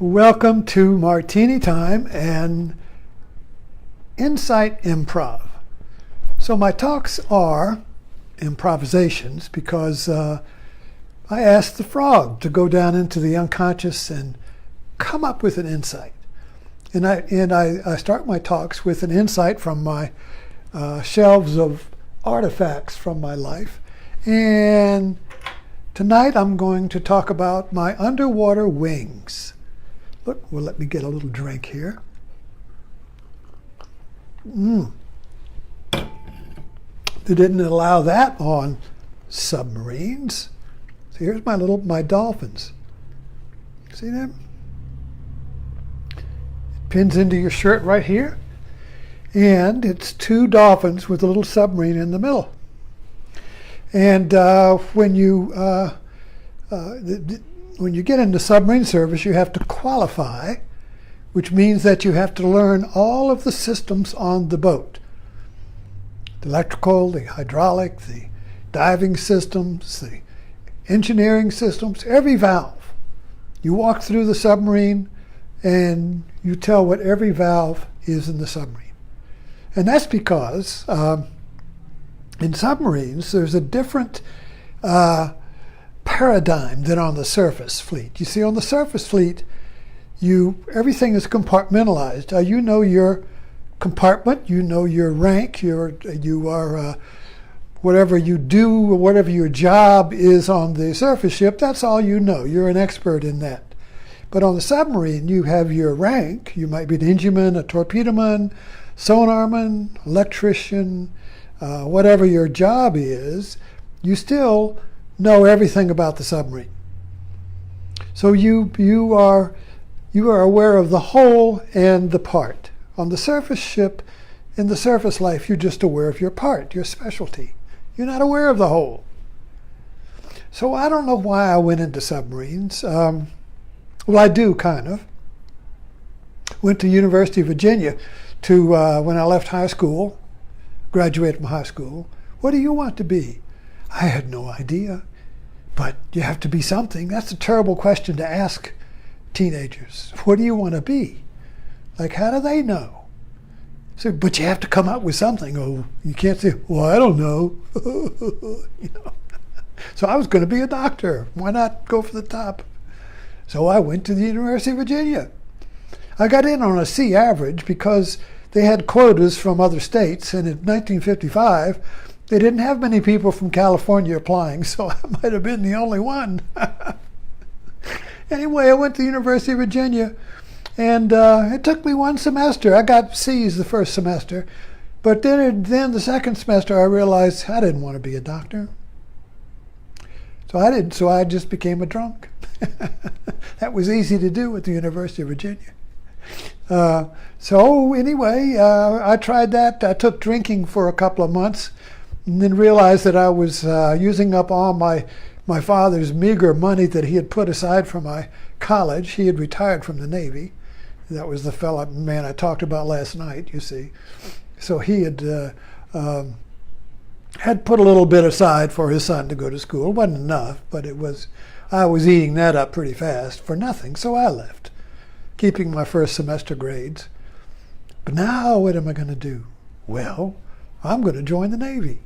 Welcome to Martini Time and Insight Improv. So my talks are improvisations because I asked the frog to go down into the unconscious and come up with an insight. And I start my talks with an insight from my shelves of artifacts from my life. And tonight I'm going to talk about my underwater wings. Look, well, let me get a little drink here. They didn't allow that on submarines. So here's my dolphins. See them? It pins into your shirt right here. And it's two dolphins with a little submarine in the middle. And when you get into submarine service, you have to qualify, which means that you have to learn all of the systems on the boat. The electrical, the hydraulic, the diving systems, the engineering systems, every valve. You walk through the submarine and you tell what every valve is in the submarine. And that's because in submarines, there's a different paradigm than on the surface fleet. You see, on the surface fleet, everything is compartmentalized. You know your compartment, you know your rank, you are whatever you do, whatever your job is on the surface ship, that's all you know. You're an expert in that. But on the submarine, you have your rank. You might be an engineman, a torpedoman, sonarman, electrician, whatever your job is, you still know everything about the submarine. So you are aware of the whole and the part. On the surface ship, in the surface life, you're just aware of your part, your specialty. You're not aware of the whole. So I don't know why I went into submarines. Well, I do, kind of. Went to University of Virginia to when I left high school, graduated from high school. What do you want to be? I had no idea. But you have to be something. That's a terrible question to ask teenagers. What do you want to be? Like, how do they know? So, but you have to come up with something. Oh, you can't say, well, I don't know. So I was going to be a doctor. Why not go for the top? So I went to the University of Virginia. I got in on a C average because they had quotas from other states, and in 1955, they didn't have many people from California applying, so I might have been the only one. Anyway, I went to the University of Virginia, and it took me one semester. I got C's the first semester, but then the second semester I realized I didn't want to be a doctor. So I just became a drunk. That was easy to do at the University of Virginia. So anyway, I tried that. I took drinking for a couple of months, and then realized that I was using up all my father's meager money that he had put aside for my college. He had retired from the Navy. That was the man I talked about last night, you see. So he had put a little bit aside for his son to go to school. It wasn't enough, but I was eating that up pretty fast for nothing, so I left, keeping my first semester grades. But now what am I going to do? Well, I'm going to join the Navy.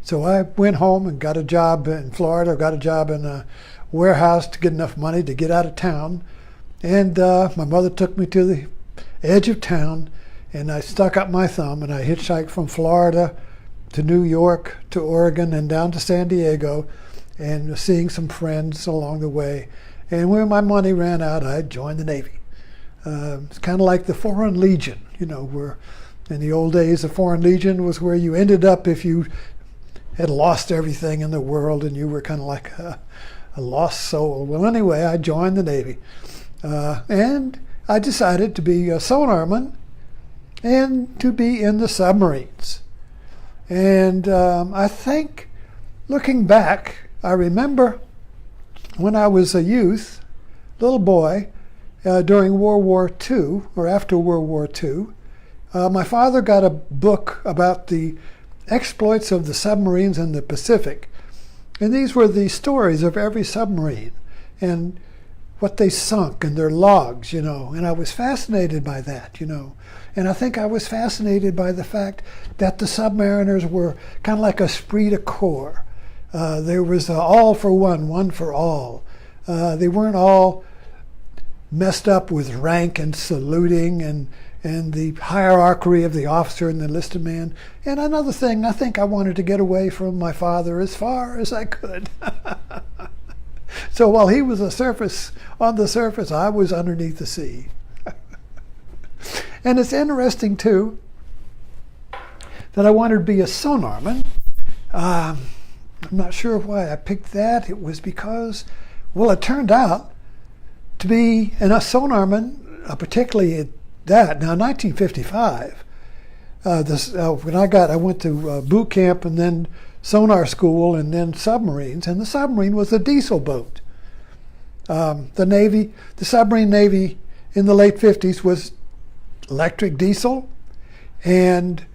So I went home and got a job in Florida, got a job in a warehouse to get enough money to get out of town. And my mother took me to the edge of town, and I stuck up my thumb, and I hitchhiked from Florida to New York to Oregon and down to San Diego, and seeing some friends along the way. And when my money ran out, I joined the Navy. It's kind of like the Foreign Legion, where in the old days, the Foreign Legion was where you ended up if you had lost everything in the world and you were kind of like a lost soul. Well, anyway, I joined the Navy. And I decided to be a sonarman and to be in the submarines. And I think, looking back, I remember when I was a youth, little boy, during World War II, or after World War II, my father got a book about the exploits of the submarines in the Pacific. And these were the stories of every submarine. And what they sunk and their logs, and I was fascinated by that, And I think I was fascinated by the fact that the submariners were kind of like a esprit de corps. There was all for one for all. They weren't all messed up with rank and saluting and the hierarchy of the officer and the enlisted man. And another thing, I think I wanted to get away from my father as far as I could. So while he was on the surface, I was underneath the sea. And it's interesting, too, that I wanted to be a sonarman. I'm not sure why I picked that. It was because, well, it turned out to be a sonarman, particularly at that. Now, 1955, when I went to boot camp and then sonar school and then submarines, and the submarine was a diesel boat. The submarine Navy in the late 50s was electric diesel, and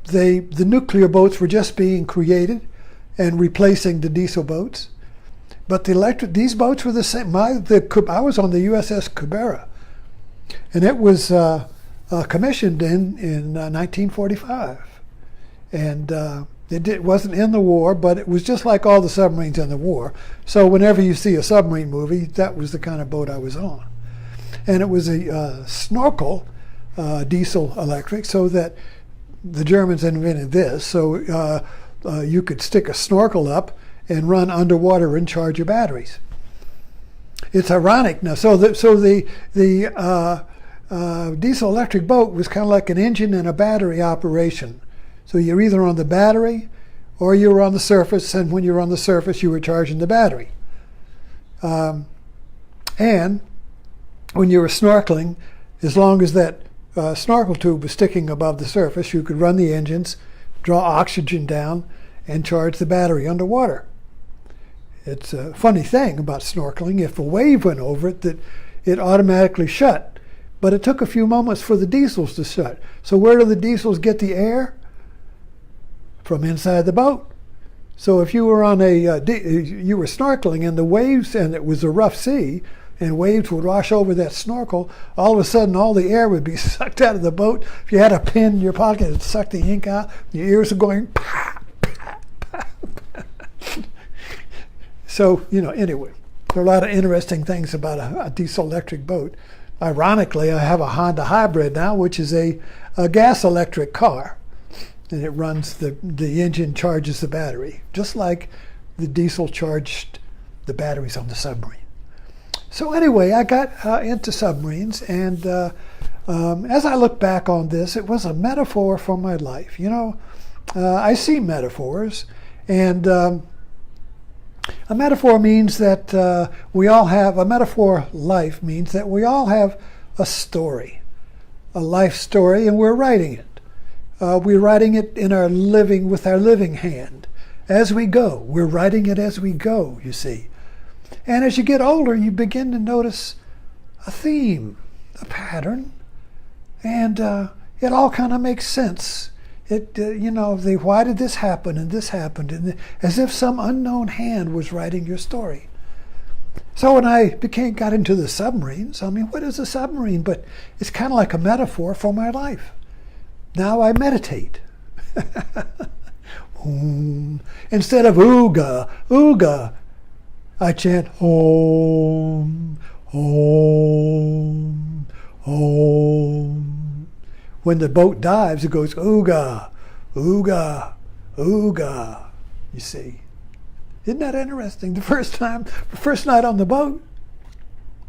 the nuclear boats were just being created and replacing the diesel boats. But these boats were the same. I was on the USS Cabrera, and it was commissioned in 1945, and it wasn't in the war, but it was just like all the submarines in the war. So whenever you see a submarine movie, that was the kind of boat I was on. And it was a snorkel diesel electric, so that the Germans invented this. So you could stick a snorkel up and run underwater and charge your batteries. It's ironic now. So the diesel electric boat was kind of like an engine and a battery operation. So you're either on the battery or you were on the surface, and when you were on the surface, you were charging the battery. And when you were snorkeling, as long as that snorkel tube was sticking above the surface, you could run the engines, draw oxygen down, and charge the battery underwater. It's a funny thing about snorkeling. If a wave went over it, that it automatically shut. But it took a few moments for the diesels to shut. So where do the diesels get the air? From inside the boat. So if you were on you were snorkeling and the waves, and it was a rough sea, and waves would wash over that snorkel, all of a sudden all the air would be sucked out of the boat. If you had a pen in your pocket, it'd suck the ink out. Your ears are going pah, pah, pah, pah. So, anyway, there are a lot of interesting things about a diesel electric boat. Ironically, I have a Honda Hybrid now, which is a gas electric car. And it runs, the engine charges the battery, just like the diesel charged the batteries on the submarine. So anyway, I got into submarines, and as I look back on this, it was a metaphor for my life. I see metaphors, and a metaphor means that we all have, a metaphor life means that we all have a story, a life story, and we're writing it. We're writing it with our living hand. As we go, we're writing it as we go, you see. And as you get older, you begin to notice a theme, a pattern, and it all kind of makes sense. Why did this happen and this happened, and as if some unknown hand was writing your story. So when I got into the submarines, what is a submarine? But it's kind of like a metaphor for my life. Now I meditate. Instead of ooga, ooga, I chant Om, Om, Om. When the boat dives, it goes ooga, ooga, ooga. You see. Isn't that interesting? The first night on the boat.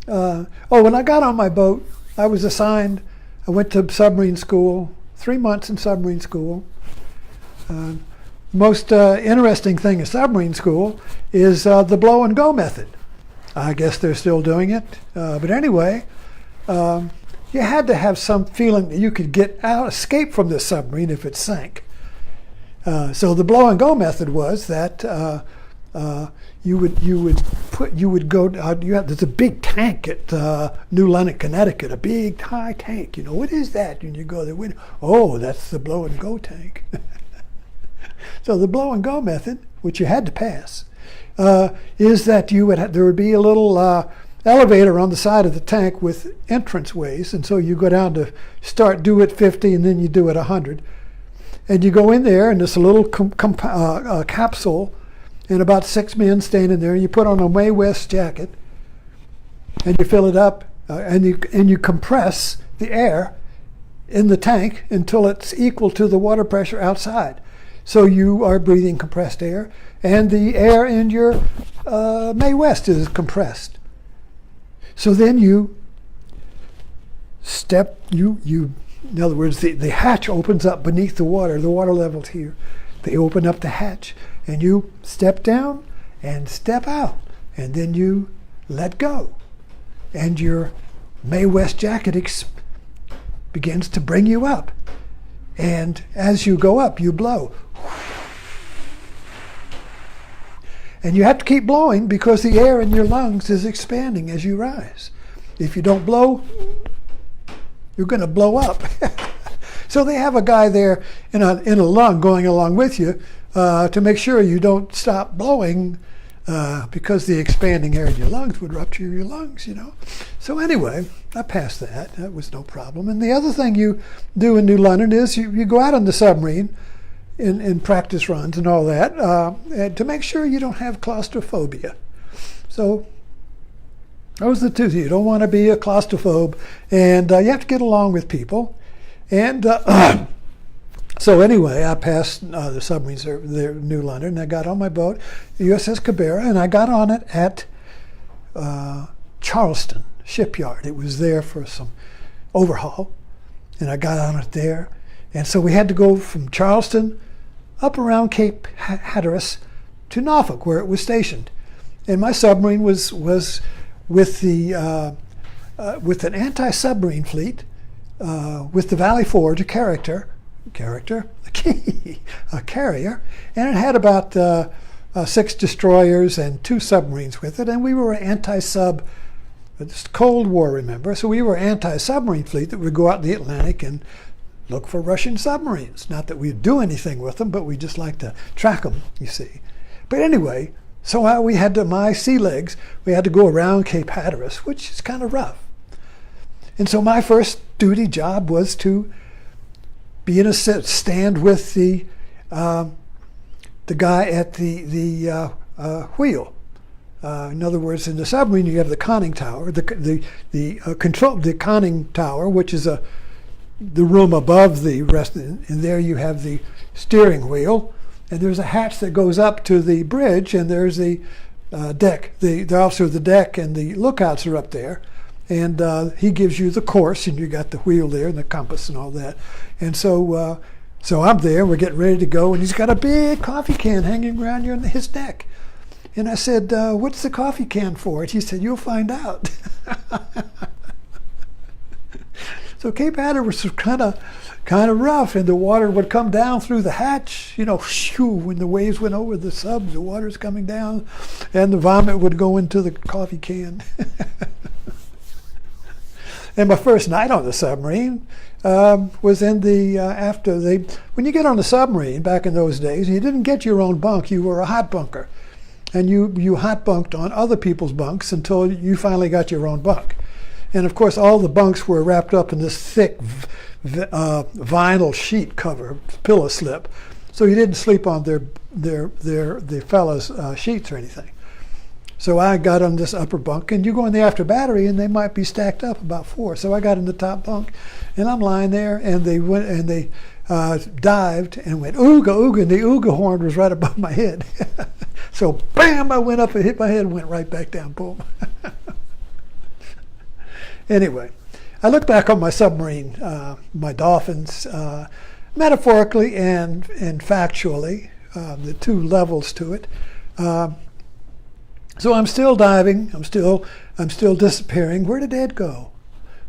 When I got on my boat, I was assigned, I went to submarine school, 3 months in submarine school. Most interesting thing in submarine school is the blow and go method. I guess they're still doing it. But anyway, you had to have some feeling that you could get out, escape from the submarine if it sank. So the blow and go method was that there's a big tank at New London, Connecticut, a big high tank. What is that? And you go there, that's the blow and go tank. So the blow and go method, which you had to pass, is that there would be a little elevator on the side of the tank with entrance ways, and so you go down to do it 50 and then you do it 100. And you go in there and there's a little capsule and about 6 men standing there, and you put on a me.Of jacket and you fill it up and you compress the air in the tank until it's equal to the water pressure outside. So you are breathing compressed air, and the air in your me.Of is compressed. So then you in other words, the hatch opens up beneath the water level's here. They open up the hatch, and you step down and step out, and then you let go. And your me.Of jacket begins to bring you up. And as you go up, you blow. And you have to keep blowing because the air in your lungs is expanding as you rise. If you don't blow, you're going to blow up. So they have a guy there in a lung going along with you to make sure you don't stop blowing because the expanding air in your lungs would rupture your lungs, So anyway, I passed that. That was no problem. And the other thing you do in New London is you go out on the submarine in practice runs and all that to make sure you don't have claustrophobia. So those are the two. You don't want to be a claustrophobe, and you have to get along with people. And so anyway, I passed the submarines there in New London, and I got on my boat, the USS Cabera, and I got on it at Charleston shipyard. It was there for some overhaul, and I got on it there. And so we had to go from Charleston up around Cape Hatteras to Norfolk, where it was stationed. And my submarine was with an anti-submarine fleet, with the Valley Forge, a carrier, and it had about 6 destroyers and 2 submarines with it, and we were an anti-sub. It's Cold War, remember? So we were an anti-submarine fleet that would go out in the Atlantic and look for Russian submarines. Not that we'd do anything with them, but we just like to track them, you see. But anyway, so we had to, my sea legs, we had to go around Cape Hatteras, which is kind of rough. And so my first duty job was to be in a stand with the guy at the wheel. In other words, in the submarine, you have the conning tower, the conning tower, which is the room above the rest, and there you have the steering wheel, and there's a hatch that goes up to the bridge, and there's the deck. The officer of the deck and the lookouts are up there, and he gives you the course, and you got the wheel there and the compass and all that. And so I'm there, we're getting ready to go, and he's got a big coffee can hanging around his neck. And I said, what's the coffee can for? And he said, you'll find out. So Cape Hatteras was kind of rough, and the water would come down through the hatch, shoo, when the waves went over the subs, the water's coming down, and the vomit would go into the coffee can. And my first night on the submarine was in the, when you get on the submarine back in those days, you didn't get your own bunk, you were a hot bunker. And you hot bunked on other people's bunks until you finally got your own bunk. And of course, all the bunks were wrapped up in this thick vinyl sheet cover, pillow slip. So you didn't sleep on the fellas' sheets or anything. So I got on this upper bunk, and you go in the after battery, and they might be stacked up about 4. So I got in the top bunk, and I'm lying there, and they went and they dived and went ooga ooga, and the ooga horn was right above my head. So bam, I went up and hit my head and went right back down. Boom. Anyway, I look back on my submarine, my dolphins, metaphorically and factually, the 2 levels to it. So I'm still diving. I'm still disappearing. Where did Ed go?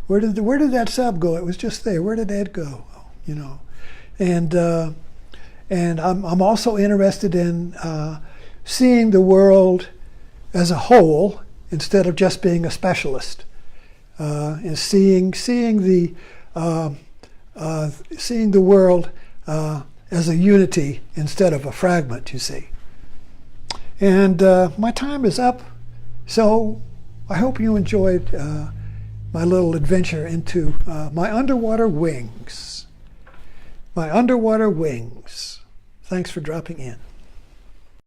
Where did that sub go? It was just there. Where did Ed go? And I'm also interested in seeing the world as a whole instead of just being a specialist, and seeing the world as a unity instead of a fragment. You see. And my time is up, so I hope you enjoyed my little adventure into my underwater wings. My underwater wings. Thanks for dropping in.